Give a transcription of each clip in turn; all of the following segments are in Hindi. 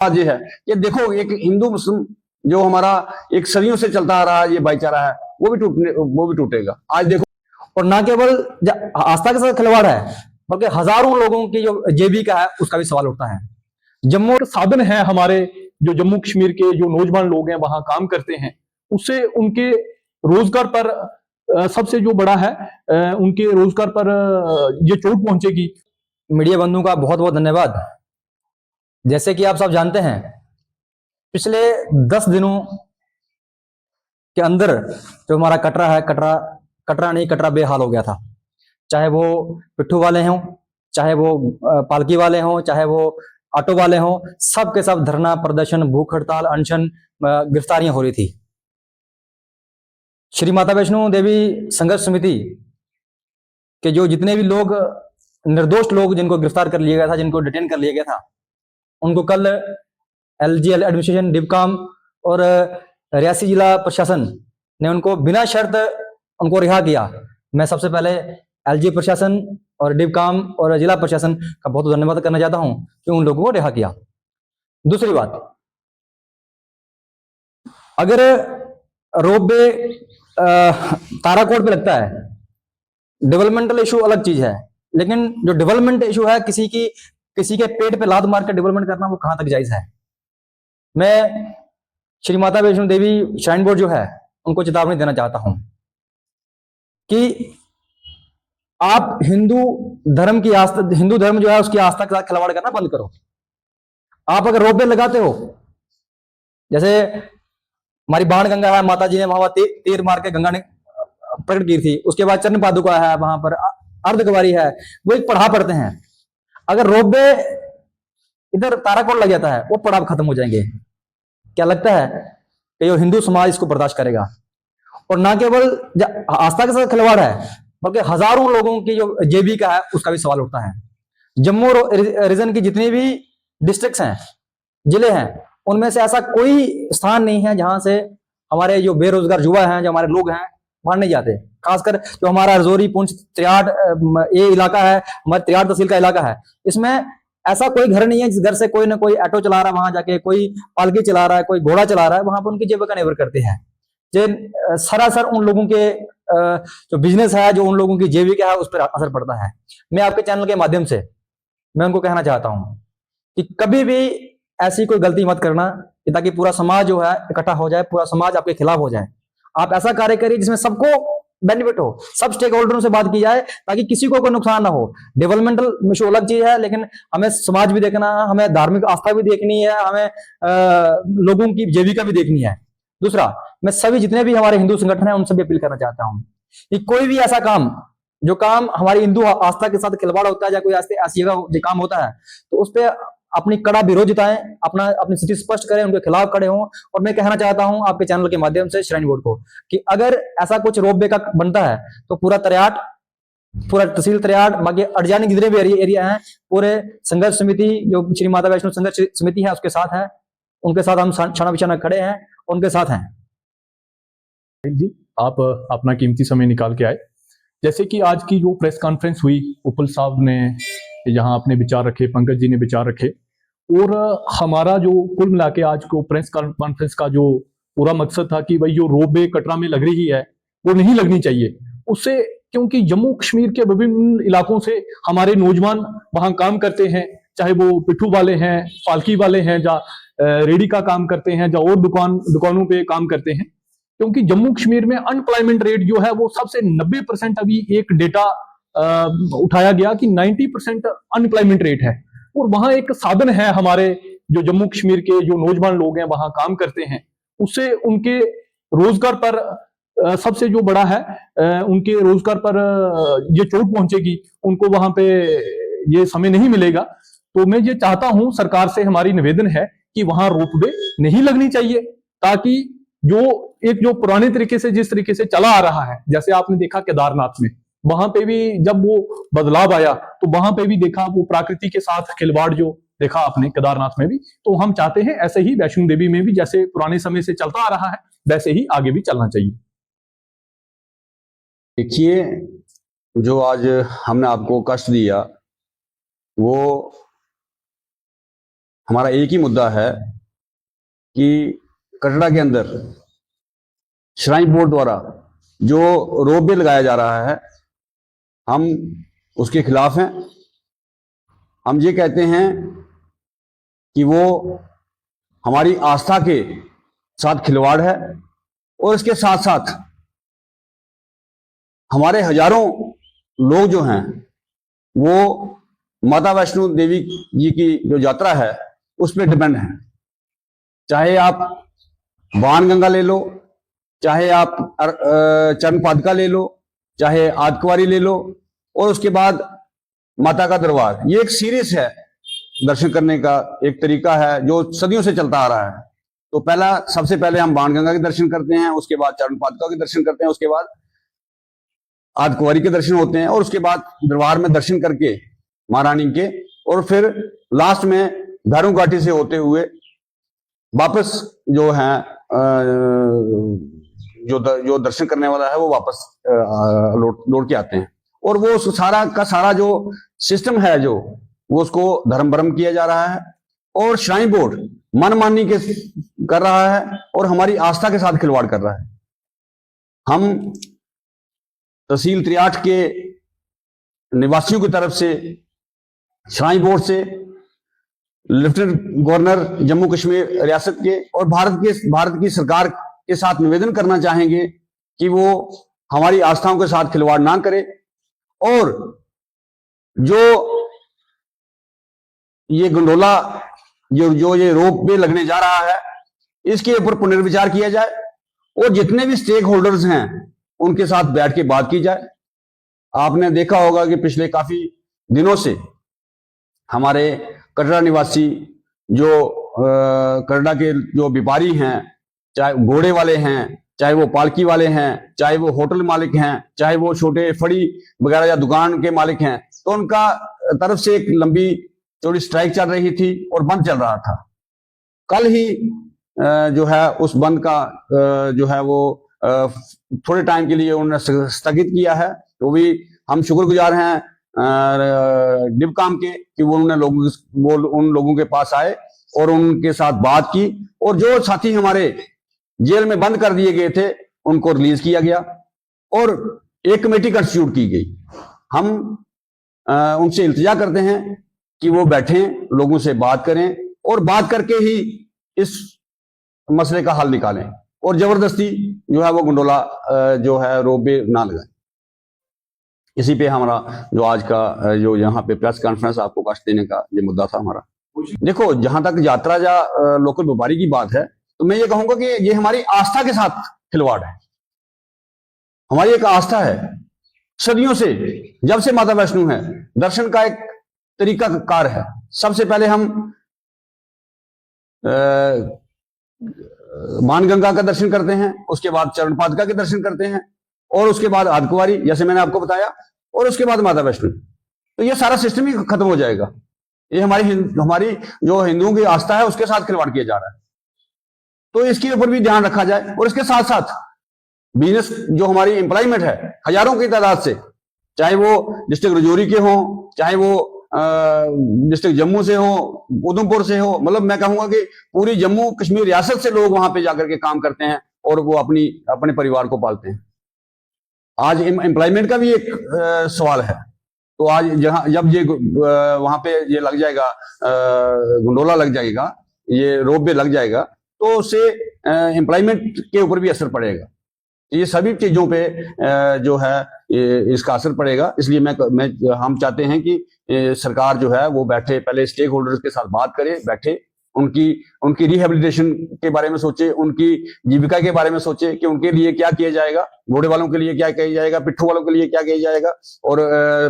आज ये है कि देखो एक हिंदू मुस्लिम जो हमारा एक सदियों से चलता आ रहा है ये भाईचारा है वो भी टूटेगा। आज देखो, और ना केवल आस्था के साथ खिलवाड़ है बल्कि हजारों लोगों की जो जीविका है उसका भी सवाल उठता है। जम्मू साधन है हमारे जो जम्मू कश्मीर के जो नौजवान लोग हैं वहां काम करते हैं, उससे उनके रोजगार पर सबसे जो बड़ा है उनके रोजगार पर ये चोट पहुंचेगी। मीडिया बंधुओं का बहुत बहुत धन्यवाद। जैसे कि आप सब जानते हैं, पिछले 10 दिनों के अंदर जो हमारा कटरा है, कटरा बेहाल हो गया था। चाहे वो पिट्ठू वाले हों, चाहे वो पालकी वाले हों, चाहे वो ऑटो वाले हों, सब के सब धरना प्रदर्शन, भूख हड़ताल, अनशन, गिरफ्तारियां हो रही थी। श्री माता वैष्णो देवी संघर्ष समिति के जो जितने भी लोग निर्दोष लोग जिनको गिरफ्तार कर लिया गया था, जिनको डिटेन कर लिया गया था, उनको कल एलजीएल एडमिनिस्ट्रेशन, डिबकाम और रियासी जिला प्रशासन ने उनको बिना शर्त उनको रिहा किया। मैं सबसे पहले एलजी प्रशासन और डिबकाम और जिला प्रशासन का बहुत धन्यवाद करना चाहता हूं कि उन लोगों को रिहा किया। दूसरी बात, अगर रोपवे ताराकोट पे लगता है, डेवलपमेंटल इशू अलग चीज है, लेकिन जो डेवलपमेंट इशू है किसी के पेट पे लात मार कर डेवलपमेंट करना, वो कहां तक जायज है। मैं श्री माता वैष्णो देवी श्राइन बोर्ड जो है उनको चेतावनी देना चाहता हूं कि आप हिंदू धर्म जो है उसकी आस्था के साथ खिलवाड़ करना बंद करो। आप अगर रोपवे लगाते हो, जैसे हमारी बाण गंगा है, माता जी ने वहां तीर मार के गंगा ने प्रकट की थी, उसके बाद चरण पादुका है, वहां पर अर्धकुंवारी है, वो एक पढ़ा पढ़ते हैं। अगर रोपवे इधर ताराकोट लग जाता है, वो पड़ाव खत्म हो जाएंगे। क्या लगता है कि जो हिंदू समाज इसको बर्दाश्त करेगा? और ना केवल आस्था के साथ खिलवाड़ है बल्कि हजारों लोगों की जो जीविका है उसका भी सवाल उठता है। जम्मू रीजन की जितनी भी डिस्ट्रिक्ट्स हैं, जिले हैं, उनमें से ऐसा कोई स्थान नहीं है जहां से हमारे जो बेरोजगार युवा हैं, जो हमारे लोग हैं, वहां नहीं जाते। खासकर जो हमारा रजौरी, पुंछ, त्रियाड़ ये इलाका है, हमारे त्रियाड़ तहसील का इलाका है, इसमें ऐसा कोई घर नहीं है जिस घर से कोई ना कोई ऑटो चला रहा है, वहां जाके कोई पालकी चला रहा है, कोई घोड़ा चला रहा है, वहां पर उनकी जीविका निर्भर करती है। सरासर उन लोगों के जो बिजनेस है, जो उन लोगों की जीविका है, उस पर असर पड़ता है। मैं आपके चैनल के माध्यम से मैं उनको कहना चाहता हूं कि कभी भी ऐसी कोई गलती मत करना, ताकि पूरा समाज जो है इकट्ठा हो जाए, पूरा समाज आपके खिलाफ हो जाए। आप ऐसा कार्य करिए जिसमें सबको बेनिफिट हो, सब स्टेक होल्डरों से बात की जाए ताकि किसी को कोई नुकसान ना हो। डेवलपमेंटल इशू अलग चीज है, लेकिन हमें समाज भी देखना है, हमें धार्मिक आस्था भी देखनी है, हमें लोगों की जीविका भी देखनी है। दूसरा, मैं सभी जितने भी हमारे हिंदू संगठन है उनसे भी अपील करना चाहता हूं कि कोई भी ऐसा काम, जो काम हमारी हिंदू आस्था के साथ खिलवाड़ होता है या कोई ऐसी जगह काम होता है, तो उस पर अपनी कड़ा विरोध जताएं, अपनी स्थिति स्पष्ट करें, उनके खिलाफ खड़े हों। और मैं कहना चाहता हूं आपके चैनल के माध्यम से श्राइन बोर्ड को कि अगर ऐसा कुछ रोपवे का बनता है तो पूरा तहसील त्रियाट, बाकी अड़जानी जितने भी एरिया हैं, पूरे संघर्ष समिति जो श्री माता वैष्णो संघर्ष समिति है उसके साथ है, उनके साथ हम छाना बिछाना खड़े हैं, उनके साथ हैं। जी, आप अपना कीमती समय निकाल के आए। जैसे कि आज की जो प्रेस कॉन्फ्रेंस हुई, उपल साहब ने यहाँ अपने विचार रखे, पंकज जी ने विचार रखे, और हमारा जो कुल मिला के आज को प्रेस कॉन्फ्रेंस का जो पूरा मकसद था कि भाई जो रोपवे कटरा में लग रही है वो नहीं लगनी चाहिए। उससे क्योंकि जम्मू कश्मीर के विभिन्न इलाकों से हमारे नौजवान वहां काम करते हैं, चाहे वो पिट्ठू वाले हैं, पालकी वाले हैं, या रेडी का काम करते हैं, या और दुकानों पे काम करते हैं। क्योंकि जम्मू कश्मीर में अनएम्प्लॉयमेंट रेट जो है वो सबसे 90%, अभी एक डेटा उठाया गया कि 90% अनएम्प्लॉयमेंट रेट है। और वहां एक साधन है हमारे जो जम्मू कश्मीर के जो नौजवान लोग हैं वहां काम करते हैं, उससे उनके रोजगार पर सबसे जो बड़ा है उनके रोजगार पर ये चोट पहुंचेगी, उनको वहां पे ये समय नहीं मिलेगा। तो मैं ये चाहता हूं, सरकार से हमारी निवेदन है कि वहां रोपवे नहीं लगनी चाहिए, ताकि जो पुराने तरीके से जिस तरीके से चला आ रहा है, जैसे आपने देखा केदारनाथ में, वहां पे भी जब वो बदलाव आया तो वहां पे भी देखा वो प्रकृति के साथ खिलवाड़ जो देखा आपने केदारनाथ में भी। तो हम चाहते हैं ऐसे ही वैष्णो देवी में भी जैसे पुराने समय से चलता आ रहा है वैसे ही आगे भी चलना चाहिए। देखिए, जो आज हमने आपको कष्ट दिया वो हमारा एक ही मुद्दा है कि कटरा के अंदर श्राइन बोर्ड द्वारा जो रोप वे लगाया जा रहा है, हम उसके खिलाफ हैं। हम ये कहते हैं कि वो हमारी आस्था के साथ खिलवाड़ है, और इसके साथ साथ हमारे हजारों लोग जो हैं वो माता वैष्णो देवी जी की जो यात्रा है उस पर डिपेंड है। चाहे आप बाणगंगा ले लो, चाहे आप चरण पादुका ले लो, चाहे आदकुंवारी ले लो, और उसके बाद माता का दरबार। ये एक सीरीज है दर्शन करने का, एक तरीका है जो सदियों से चलता आ रहा है। तो सबसे पहले हम बाणगंगा के दर्शन करते हैं, उसके बाद चरण पादुका के दर्शन करते हैं, उसके बाद आदकुंवारी के दर्शन होते हैं, और उसके बाद दरबार में दर्शन करके महारानी के, और फिर लास्ट में भैरव घाटी से होते हुए वापस जो है जो दर्शन करने वाला है वो वापस लौट के आते हैं। और वो सारा का सारा जो सिस्टम है जो वो उसको धर्म भ्रम किया जा रहा है, और श्राइन बोर्ड मनमानी के कर रहा है और हमारी आस्था के साथ खिलवाड़ कर रहा है। हम तहसील 63 के निवासियों की तरफ से, श्राइन बोर्ड से, लेफ्टिनेंट गवर्नर जम्मू कश्मीर रियासत के और भारत की सरकार के साथ निवेदन करना चाहेंगे कि वो हमारी आस्थाओं के साथ खिलवाड़ ना करे, और जो ये गंडोला जो ये रोप वे लगने जा रहा है इसके ऊपर पुनर्विचार किया जाए, और जितने भी स्टेक होल्डर्स हैं उनके साथ बैठ के बात की जाए। आपने देखा होगा कि पिछले काफी दिनों से हमारे कटरा निवासी जो कटरा के जो व्यापारी हैं, चाहे घोड़े वाले हैं, चाहे वो पालकी वाले हैं, चाहे वो होटल मालिक हैं, चाहे वो छोटे फड़ी वगैरह या दुकान के मालिक हैं, तो उनका तरफ से एक लंबी चौड़ी स्ट्राइक चल रही थी और बंद चल रहा था। कल ही जो है उस बंद का जो है वो थोड़े टाइम के लिए उन्होंने स्थगित किया है। तो भी हम शुक्रगुजार हैं डिबकाम के कि वो उन लोगों के पास आए और उनके साथ बात की, और जो साथी हमारे जेल में बंद कर दिए गए थे उनको रिलीज किया गया और एक कमेटी कंस्टिट्यूट की गई। हम उनसे इल्तिजा करते हैं कि वो बैठें, लोगों से बात करें, और बात करके ही इस मसले का हल निकालें, और जबरदस्ती जो है वो गंडोला जो है रोप वे ना लगाएं। इसी पे हमारा जो आज का जो यहाँ पे प्रेस कॉन्फ्रेंस आपको कष्ट देने का ये मुद्दा था हमारा। देखो, जहां तक यात्रा या लोकल व्यापारी की बात है तो मैं ये कहूंगा कि ये हमारी आस्था के साथ खिलवाड़ है। हमारी एक आस्था है सदियों से, जब से माता वैष्णो है, दर्शन का एक तरीका कार है। सबसे पहले हम बाणगंगा का दर्शन करते हैं, उसके बाद चरण पादुका के दर्शन करते हैं, और उसके बाद आदकुंवारी, जैसे मैंने आपको बताया, और उसके बाद माता वैष्णो। तो ये सारा सिस्टम ही खत्म हो जाएगा। ये हमारी जो हिंदुओं की आस्था है उसके साथ खिलवाड़ किया जा रहा है। तो इसके ऊपर भी ध्यान रखा जाए, और इसके साथ साथ बिजनेस जो हमारी एम्प्लॉयमेंट है हजारों की तादाद से, चाहे वो डिस्ट्रिक्ट रजौरी के हों, चाहे वो डिस्ट्रिक्ट जम्मू से हो, उधमपुर से हो, मतलब मैं कहूंगा कि पूरी जम्मू कश्मीर रियासत से लोग वहां पे जाकर के काम करते हैं और वो अपने परिवार को पालते हैं। आज एम्प्लॉयमेंट का भी एक सवाल है। तो आज जब ये वहां पे ये लग जाएगा, गंडोला लग जाएगा, ये रोप वे लग जाएगा, तो उससे एम्प्लॉयमेंट के ऊपर भी असर पड़ेगा। ये सभी चीजों पे जो है इसका असर पड़ेगा। इसलिए हम चाहते हैं कि सरकार जो है वो बैठे, पहले स्टेक होल्डर्स के साथ बात करे, बैठे, उनकी रिहेबिलिटेशन के बारे में सोचे, उनकी जीविका के बारे में सोचे कि उनके लिए क्या किया जाएगा, घोड़े वालों के लिए क्या किया जाएगा, पिट्ठू वालों के लिए क्या किया जाएगा, और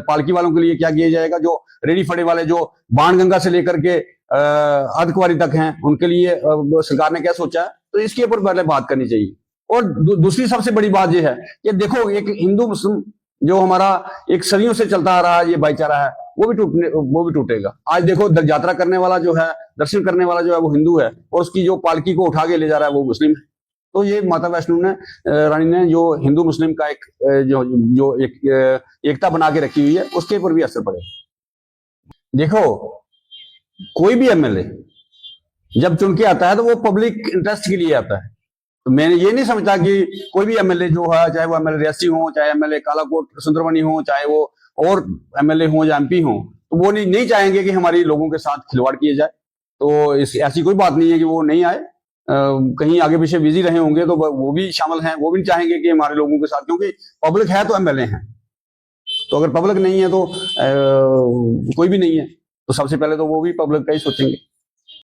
पालकी वालों के लिए क्या किया जाएगा, जो रेडी फड़े वाले जो बाणगंगा से लेकर के अर्धकुंवारी तक हैं उनके लिए सरकार ने क्या सोचा है। तो इसके ऊपर पहले बात करनी चाहिए। और दूसरी सबसे बड़ी बात यह है कि देखो, एक हिंदू मुस्लिम जो हमारा एक सदियों से चलता आ रहा है ये भाईचारा है, वो भी टूटेगा। आज देखो, यात्रा करने वाला जो है, दर्शन करने वाला जो है वो हिंदू है, और उसकी जो पालकी को उठा के ले जा रहा है वो मुस्लिम है। तो ये माता वैष्णो ने रानी ने जो हिंदू मुस्लिम का एक जो एकता बना के रखी हुई है उसके ऊपर भी असर पड़ेगा। देखो, कोई भी एमएलए जब चुन के आता है तो वो पब्लिक इंटरेस्ट के लिए आता है। तो मैं ये नहीं समझता कि कोई भी एमएलए जो है, चाहे वो एमएलए रियासी हो, चाहे एमएलए कालाकोट सुंदरमणि हो, चाहे वो और एमएलए हो या एमपी हो, तो वो नहीं चाहेंगे कि हमारी लोगों के साथ खिलवाड़ किए जाए। तो ऐसी कोई बात नहीं है कि वो नहीं आए, कहीं आगे पीछे बिजी रहे होंगे तो वो भी शामिल हैं, वो भी चाहेंगे कि हमारे लोगों के साथ, क्योंकि पब्लिक है तो एमएलए हैं। तो अगर पब्लिक नहीं है तो कोई भी नहीं है, तो सबसे पहले तो वो भी पब्लिक का ही सोचेंगे।